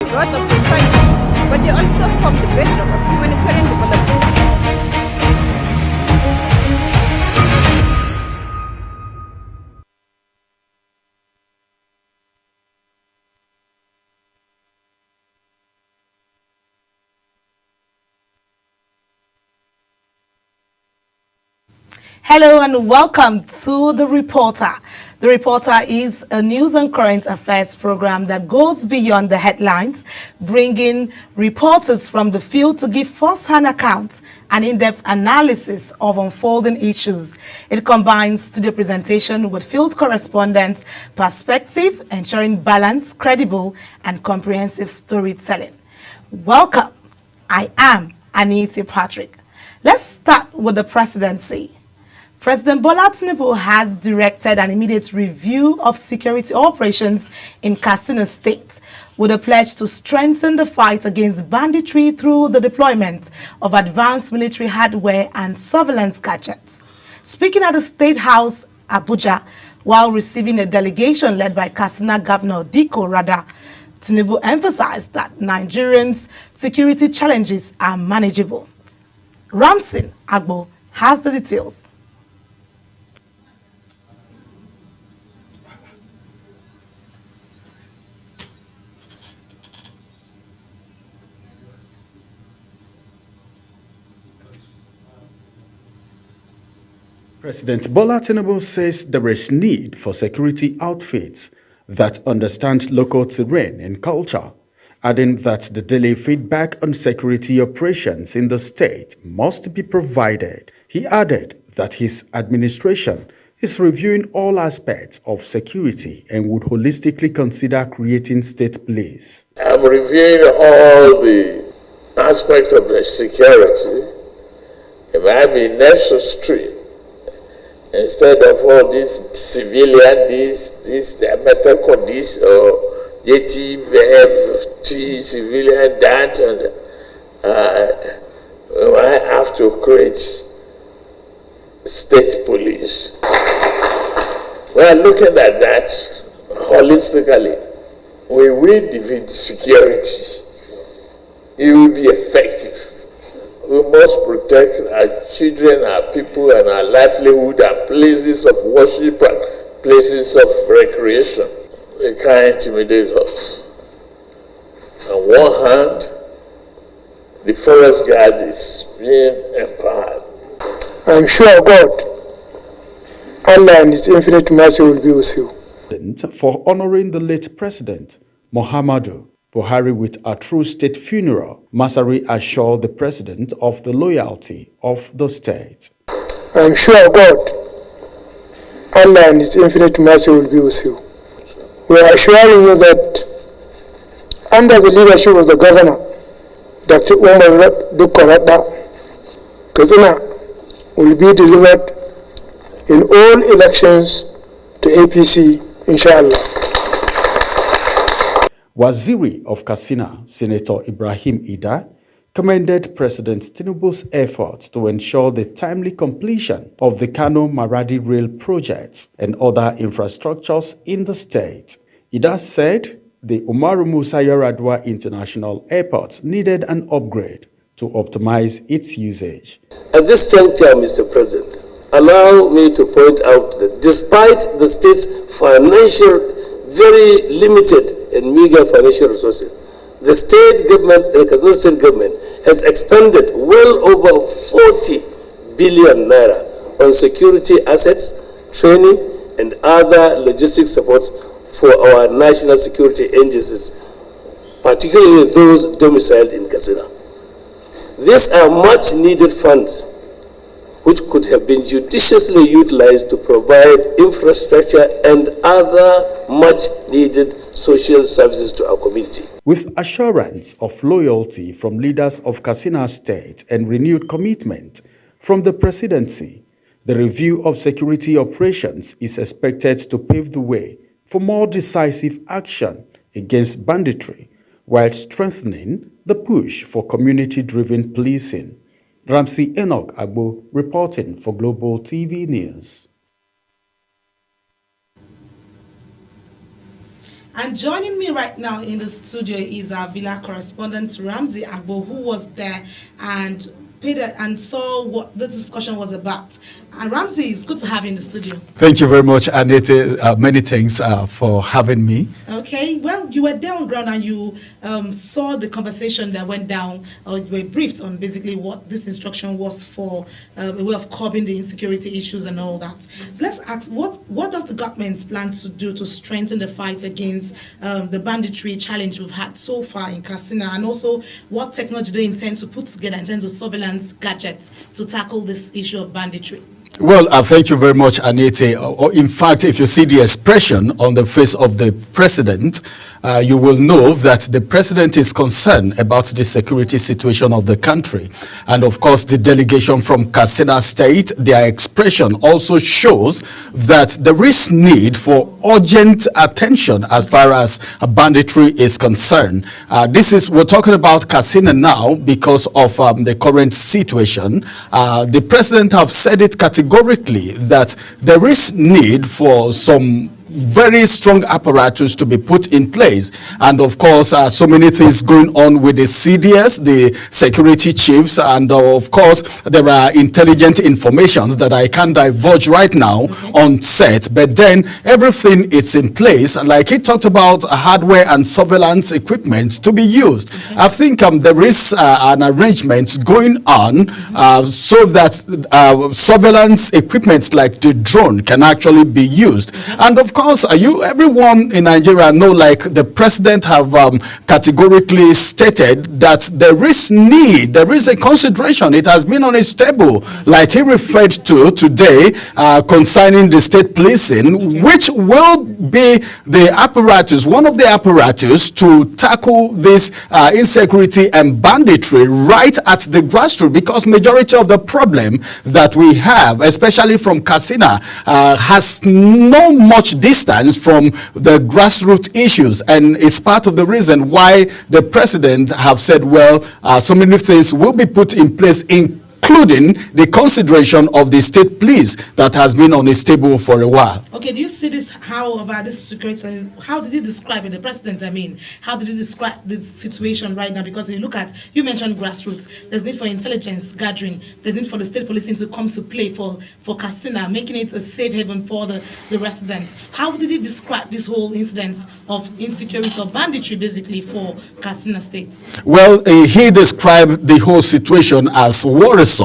growth of society, but they also form the bedrock of humanitarian development. Hello and welcome to The Reporter. The Reporter is a news and current affairs program that goes beyond the headlines, bringing reporters from the field to give first-hand accounts and in-depth analysis of unfolding issues. It combines studio presentation with field correspondents' perspective, ensuring balanced, credible, and comprehensive storytelling. Welcome. I am Anita Patrick. Let's start with the presidency. President Bola Tinubu has directed an immediate review of security operations in Katsina State with a pledge to strengthen the fight against banditry through the deployment of advanced military hardware and surveillance gadgets. Speaking at the State House, Abuja, while receiving a delegation led by Katsina Governor Diko Rada, Tinubu emphasized that Nigerians' security challenges are manageable. Ramsin Agbo has the details. President Bola Tinubu says there is need for security outfits that understand local terrain and culture, adding that the daily feedback on security operations in the state must be provided. He added that his administration is reviewing all aspects of security and would holistically consider creating state police. I'm reviewing all the aspects of the security. It might be necessary, instead of all this civilian, this medical, this or JTVFT civilian, that, and I have to create state police. We are looking at that holistically. We will defeat security. It will be effective. We must protect our children, our people, and our livelihood, and places of worship and places of recreation. They can't intimidate us. On one hand, the forest guard is being empowered. I'm sure God, Allah and His infinite mercy will be with you. For honoring the late president, Muhammadu Buhari, with a true state funeral, Masari assured the president of the loyalty of the state. I am sure God, Allah and His infinite mercy will be with you. We are assuring you that under the leadership of the governor, Dr. Umar Dukorada, Katsina will be delivered in all elections to APC, inshallah. Waziri of Katsina, Senator Ibrahim Ida, commended President Tinubu's efforts to ensure the timely completion of the Kano-Maradi rail projects and other infrastructures in the state. Ida said the Umaru Musa Yar'Adua International Airport needed an upgrade to optimize its usage. At this juncture, Mr. President, allow me to point out that despite the state's very limited and meager financial resources, the state government, the Katsina state government, has expended well over 40 billion naira on security assets, training, and other logistics support for our national security agencies, particularly those domiciled in Katsina. These are much needed funds which could have been judiciously utilized to provide infrastructure and other much needed social services to our community. With assurance of loyalty from leaders of Katsina State and renewed commitment from the presidency, the review of security operations is expected to pave the way for more decisive action against banditry while strengthening the push for community-driven policing. Ramsey Enoch Agbo reporting for Global TV News. And joining me right now in the studio is our Villa correspondent Ramsey Agbo, who was there and saw what the discussion was about. And Ramsey, it's good to have you in the studio. Thank you very much, Anita. Many thanks for having me. Okay, well, you were there on ground and you saw the conversation that went down, or you were briefed on basically what this instruction was for, a way of curbing the insecurity issues and all that. So let's ask, what does the government plan to do to strengthen the fight against the banditry challenge we've had so far in Katsina, and also what technology do they intend to put together in terms of surveillance gadgets to tackle this issue of banditry? Well, thank you very much, Anita. In fact, if you see the expression on the face of the president, you will know that the president is concerned about the security situation of the country. And of course, the delegation from Katsina State, their expression also shows that there is need for urgent attention as far as banditry is concerned. We're talking about Katsina now because of the current situation. The president have said it categorically that there is need for some very strong apparatus to be put in place, and of course so many things going on with the CDS, the security chiefs, and of course there are intelligent informations that I can't divulge right now on set, but then everything is in place. Like he talked about hardware and surveillance equipment to be used. I think there is an arrangement going on so that surveillance equipment like the drone can actually be used. And of course, everyone in Nigeria know, like the president have categorically stated that there is need, there is a consideration. It has been on his table, like he referred to today, concerning the state policing, which will be the apparatus, one of the apparatus to tackle this insecurity and banditry right at the grassroots, because majority of the problem that we have, especially from Katsina, has no much distance from the grassroots issues, and it's part of the reason why the president have said, well, so many things will be put in place, including the consideration of the state police that has been on his table for a while. Okay, do you see this, how about this security, how did he describe it, the president, how did he describe the situation right now? Because you mentioned grassroots, there's need for intelligence gathering, there's need for the state policing to come to play for Katsina, making it a safe haven for the residents. How did he describe this whole incident of insecurity or banditry basically for Katsina State? Well, he described the whole situation as worrisome,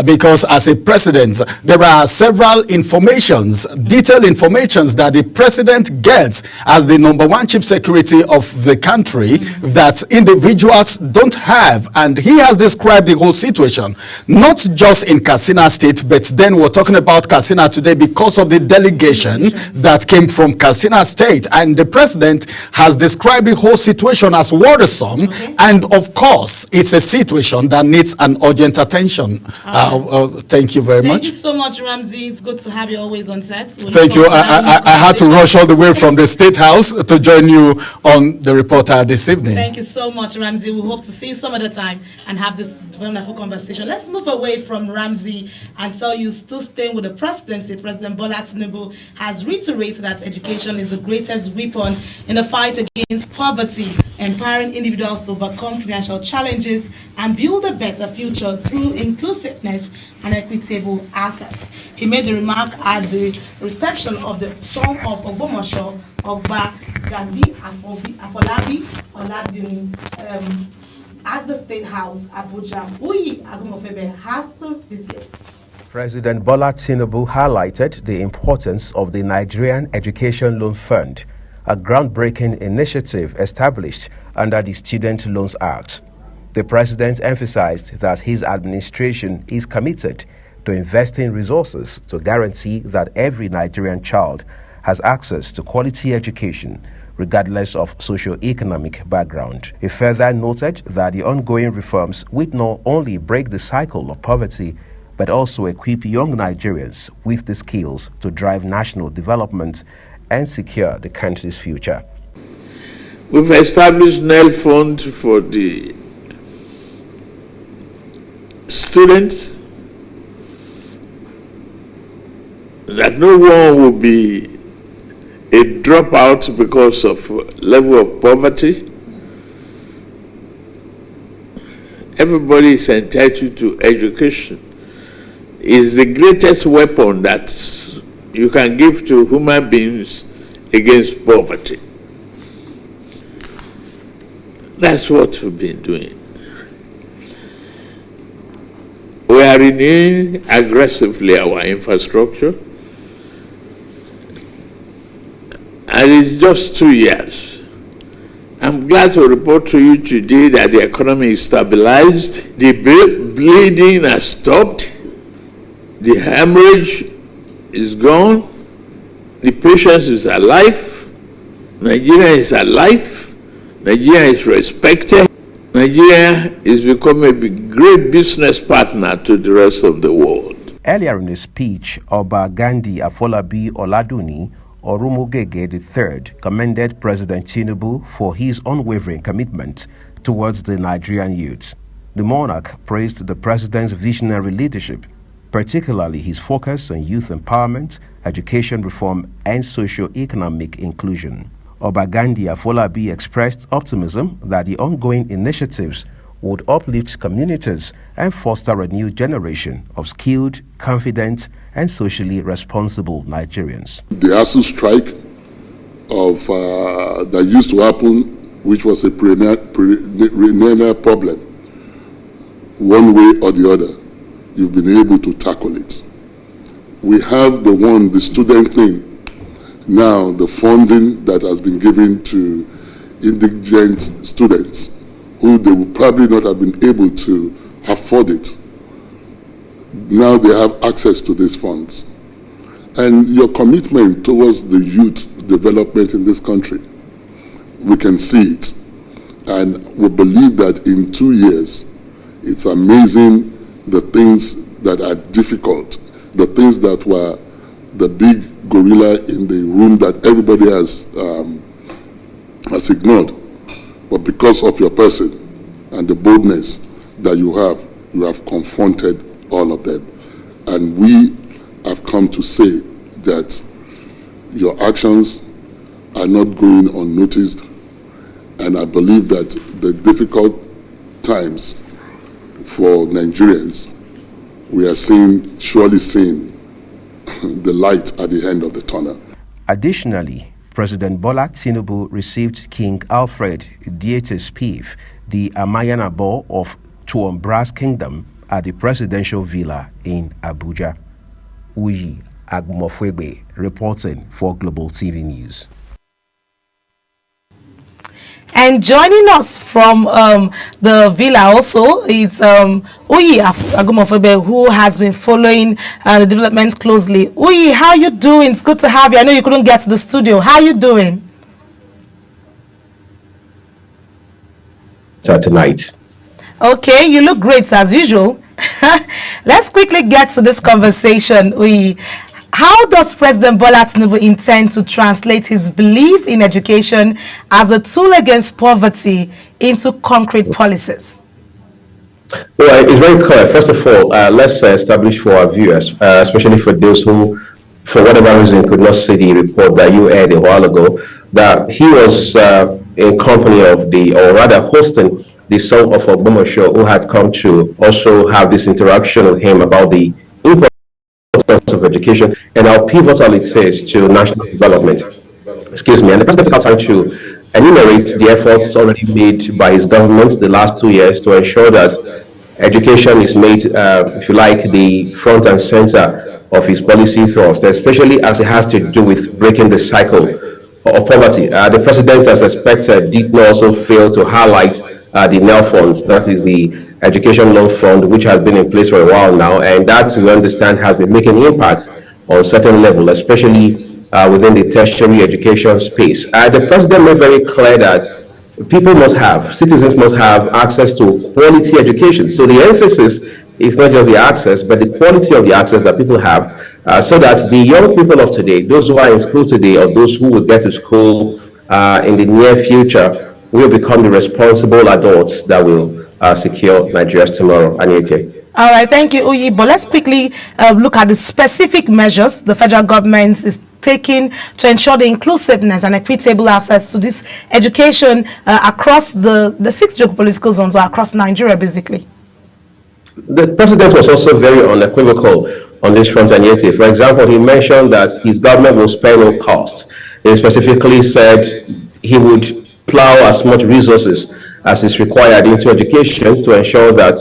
because as a president, there are several detailed informations that the president gets as the #1 chief security of the country that individuals don't have. And he has described the whole situation, not just in Katsina State, but then we're talking about Katsina today because of the delegation that came from Katsina State. And the president has described the whole situation as worrisome. And of course, it's a situation that needs an urgent attention. Thank you very much. Thank you so much, Ramsey. It's good to have you always on set. Thank you. I had to rush all the way from the State House to join you on the reporter this evening. Thank you so much, Ramsey. We hope to see you some other time and have this wonderful conversation. Let's move away from Ramsey and tell you, still staying with the presidency, President Bola Tinubu has reiterated that education is the greatest weapon in the fight against poverty, empowering individuals to overcome financial challenges and build a better future through inclusiveness and equitable access. He made the remark at the reception of the Song of Ogbomoso, Ogba Gandhi Afolabi Oladuni, at the State House, Abuja. Uyi Agumofebe has the details. President Bola Tinubu highlighted the importance of the Nigerian Education Loan Fund, a groundbreaking initiative established under the Student Loans Act. The president emphasized that his administration is committed to investing resources to guarantee that every Nigerian child has access to quality education, regardless of socio-economic background. He further noted that the ongoing reforms would not only break the cycle of poverty, but also equip young Nigerians with the skills to drive national development and secure the country's future. We've established NEL Fund for the students, that no one will be a dropout because of level of poverty. Everybody is entitled to education. It's the greatest weapon that you can give to human beings against poverty. That's what we've been doing. We are renewing aggressively our infrastructure. And it's just 2 years. I'm glad to report to you today that the economy is stabilized, the bleeding has stopped, the hemorrhage is gone, the patient is alive, Nigeria is alive, Nigeria is respected, Nigeria is becoming a great business partner to the rest of the world. Earlier in his speech, Oba Gandhi Afolabi Oladuni Orumogege III commended President Tinubu for his unwavering commitment towards the Nigerian youth. The monarch praised the president's visionary leadership, particularly his focus on youth empowerment, education reform, and socio-economic inclusion. Oba Gandhi Afolabi expressed optimism that the ongoing initiatives would uplift communities and foster a new generation of skilled, confident, and socially responsible Nigerians. The ASU strike that used to happen, which was a perennial problem, one way or the other, you've been able to tackle it. We have the student thing. Now, the funding that has been given to indigent students who they would probably not have been able to afford it. Now they have access to these funds. And your commitment towards the youth development in this country, we can see it. And we believe that in 2 years, it's amazing the things that are difficult, the things that were the big gorilla in the room that everybody has ignored. But because of your person and the boldness that you have confronted all of them. And we have come to say that your actions are not going unnoticed. And I believe that the difficult times for Nigerians, we are surely seeing the light at the end of the tunnel. Additionally, President Bola Tinubu received King Alfred Dietes Piv, the Amayanabo of Tuombras Kingdom, at the presidential villa in Abuja. Uyi Agumofwegbe reporting for Global TV News. And joining us from the villa also, it's Uyi Agumofwegbe, who has been following the development closely. Uyi, how you doing? It's good to have you. I know you couldn't get to the studio. How you doing? Tonight. Okay, you look great as usual. Let's quickly get to this conversation. How does President Bola Tinubu intend to translate his belief in education as a tool against poverty into concrete policies? Well, it's very clear. First of all, let's establish for our viewers, especially for those who, for whatever reason, could not see the report that you aired a while ago, that he was in company of hosting the son of Ogbomosho, who had come to also have this interaction with him about the importance of education and how pivotal it is to national development. Excuse me. And the president took time to enumerate the efforts already made by his government the last 2 years to ensure that education is made, if you like, the front and center of his policy thrust, especially as it has to do with breaking the cycle of poverty. The president, as expected, did not also fail to highlight the NEL fund, that is the Education Loan Fund, which has been in place for a while now, and that we understand has been making impact on certain level, especially within the tertiary education space. The president made very clear that citizens must have access to quality education. So the emphasis is not just the access, but the quality of the access that people have, so that the young people of today, those who are in school today or those who will get to school in the near future, will become the responsible adults that will secure Nigeria's tomorrow. Anita. All right, thank you, Uyi. But let's quickly look at the specific measures the federal government is taken to ensure the inclusiveness and equitable access to this education across the 6 geopolitical zones or across Nigeria, basically? The president was also very unequivocal on this front, Anyete. For example, he mentioned that his government will spare no cost. He specifically said he would plow as much resources as is required into education to ensure that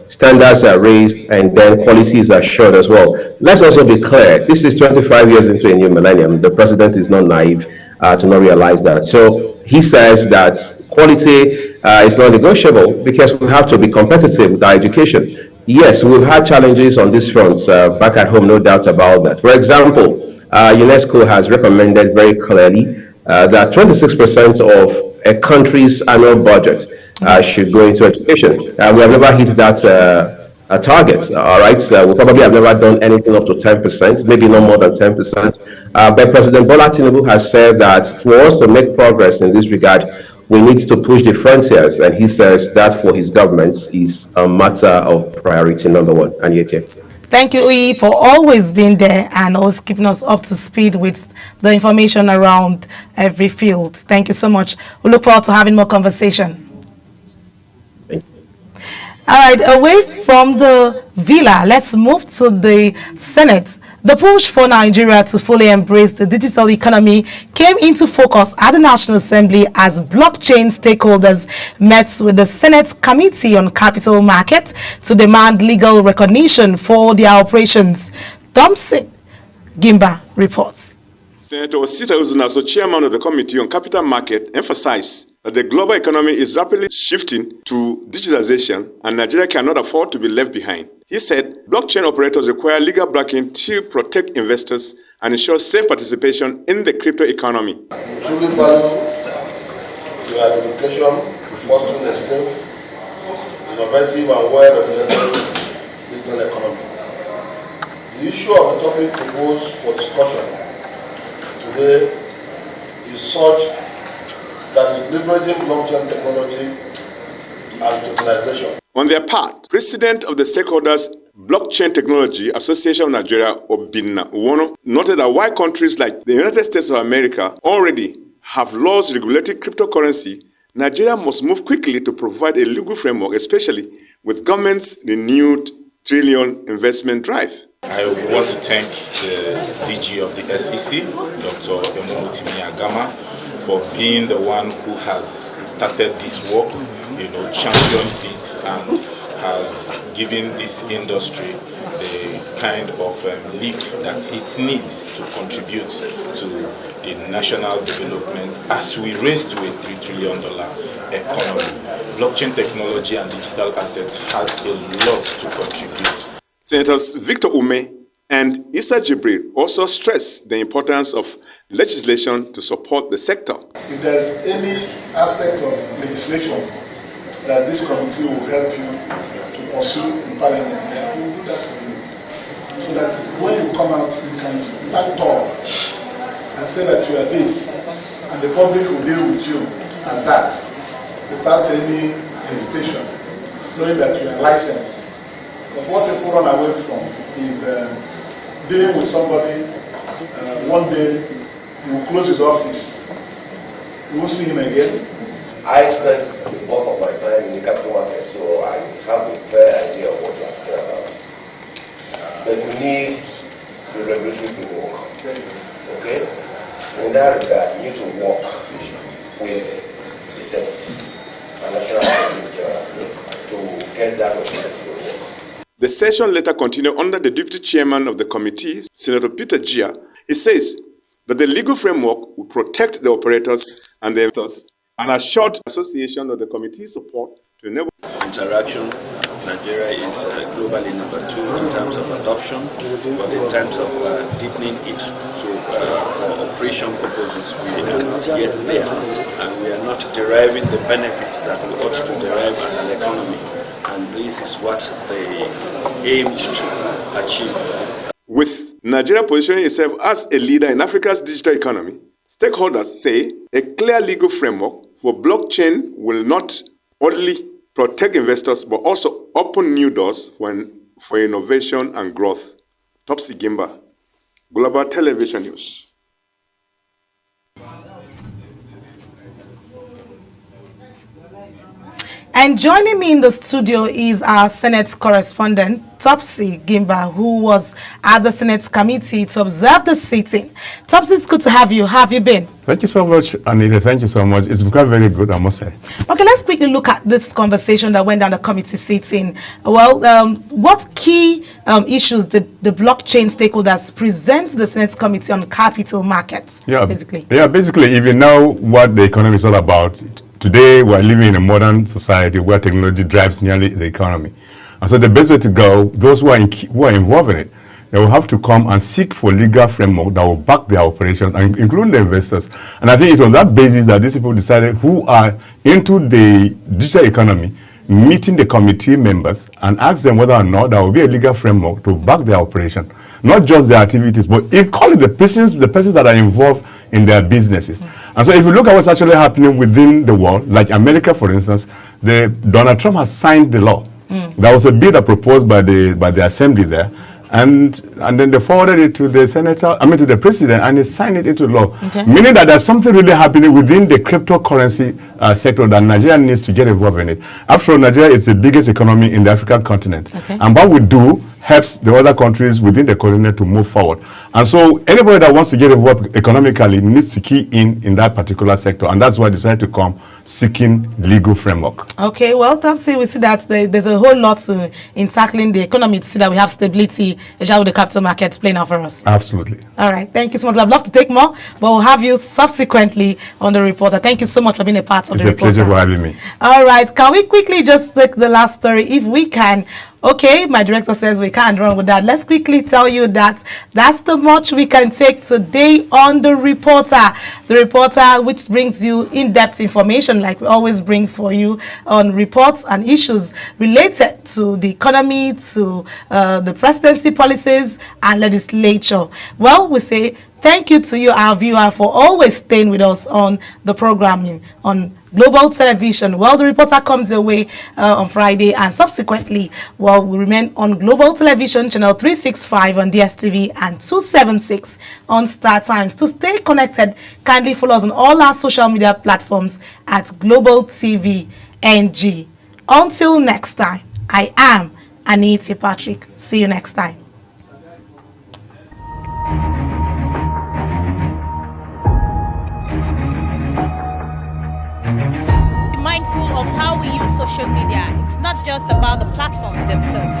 standards are raised and then quality is assured as well. Let's also be clear, this is 25 years into a new millennium. The president is not naive to not realize that. So he says that quality is not negotiable because we have to be competitive with our education. Yes, we've had challenges on this front back at home, no doubt about that. For example, UNESCO has recommended very clearly that 26% of a country's annual budget should go into education. We have never hit that target, all right? We probably have never done anything up to 10%, maybe no more than 10%. But President Bola Tinubu has said that for us to make progress in this regard, we need to push the frontiers, and he says that for his government is a matter of priority number one. And yet. Thank you, Uyi, for always being there and always keeping us up to speed with the information around every field. Thank you so much. We look forward to having more conversation. All right, away from the villa, let's move to the Senate. The push for Nigeria to fully embrace the digital economy came into focus at the National Assembly as blockchain stakeholders met with the Senate Committee on Capital Market to demand legal recognition for their operations. Thompson Gimba reports. Senator Osita Uzunaso, chairman of the Committee on Capital Market, emphasized that the global economy is rapidly shifting to digitalization and Nigeria cannot afford to be left behind. He said blockchain operators require legal backing to protect investors and ensure safe participation in the crypto economy. We truly value your dedication to fostering a safe, innovative and well-regulated digital economy. The issue of the topic proposed for discussion today is such that is leveraging blockchain technology and tokenization. On their part, President of the Stakeholders Blockchain Technology Association of Nigeria, Obinna Uwono, noted that while countries like the United States of America already have laws regulating cryptocurrency, Nigeria must move quickly to provide a legal framework, especially with government's renewed trillion investment drive. I want to thank the DG of the SEC, Dr. Emomotimi Agama, for being the one who has started this work, championed it and has given this industry the kind of leap that it needs to contribute to the national development as we race to a $3 trillion economy. Blockchain technology and digital assets has a lot to contribute. Senators Victor Ume and Issa Jibril also stressed the importance of legislation to support the sector. If there's any aspect of legislation that this committee will help you to pursue in Parliament, we will do that for you. So that when you come out, you can stand tall and say that you are this, and the public will deal with you as that, without any hesitation, knowing that you are licensed. But what people run away from is dealing with somebody, one day he will close his office, you won't see him again. I spent the bulk of my time in the capital market, so I have a fair idea of what you're talking about. But you need the regulatory framework, okay? In that regard, you need to work with the Senate and National Assembly to get that regulatory framework. The session later continued under the Deputy Chairman of the committee, Senator Peter Gia. He says that the legal framework will protect the operators and the investors and assured association of the committee's support to enable interaction. Nigeria is globally number 2 in terms of adoption, but in terms of deepening it to for operation purposes, we are not yet there, and we are not deriving the benefits that we ought to derive as an economy. And this is what they aimed to achieve. With Nigeria positioning itself as a leader in Africa's digital economy, stakeholders say a clear legal framework for blockchain will not only protect investors but also open new doors for innovation and growth. Topsy Gimba, Global Television News. And joining me in the studio is our Senate correspondent, Topsy Gimba, who was at the Senate committee to observe the sitting. Topsy, it's good to have you. How have you been? Thank you so much, Anita. Thank you so much. It's become very good, I must say. Okay, let's quickly look at this conversation that went down the committee sitting. Well, what key issues did the blockchain stakeholders present to the Senate committee on capital markets, basically? Yeah, basically, if you know what the economy is all about, today we're living in a modern society where technology drives nearly the economy. And so the best way to go, those who are involved in it, they will have to come and seek for legal framework that will back their operations, including the investors. And I think it was that basis that these people decided, who are into the digital economy, meeting the committee members and ask them whether or not there will be a legal framework to back their operation, not just their activities, but equally the persons that are involved in their businesses. And so if you look at what's actually happening within the world, like America, for instance, Donald Trump has signed the law. There was a bill that proposed by the assembly there, and then they forwarded it to the to the president, and he signed it into law. Okay. Meaning that there's something really happening within the cryptocurrency sector that Nigeria needs to get involved in it. After all, Nigeria is the biggest economy in the African continent. Okay. And what we do helps the other countries within the continent to move forward. And so anybody that wants to get involved economically needs to key in that particular sector. And that's why I decided to come seeking legal framework. Okay, well, Topsy, we see that there's a whole lot in tackling the economy to see that we have stability, especially with the capital markets playing out for us. Absolutely. All right, thank you so much. I'd love to take more, but we'll have you subsequently on the reporter. Thank you so much for being a part of the reporter. It's a pleasure for having me. All right, can we quickly just take the last story, if we can? Okay, my director says we can't run with that. Let's quickly tell you that that's the much we can take today on The Reporter. The Reporter, which brings you in-depth information like we always bring for you on reports and issues related to the economy, to the presidency policies and legislature. Well, we say thank you to you, our viewer, for always staying with us on the programming on Global Television. Well, The Reporter comes your way on Friday, and subsequently, well, we remain on Global Television, channel 365 on DSTV and 276 on Star Times. To stay connected, kindly follow us on all our social media platforms at Global TV NG. Until next time, I am Anita Patrick. See you next time. Of how we use social media. It's not just about the platforms themselves.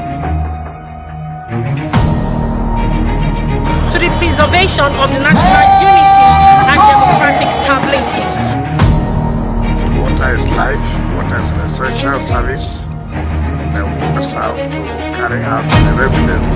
To the preservation of the national unity and democratic stability. Water is life, water is an essential service, and we must have to carry out the residents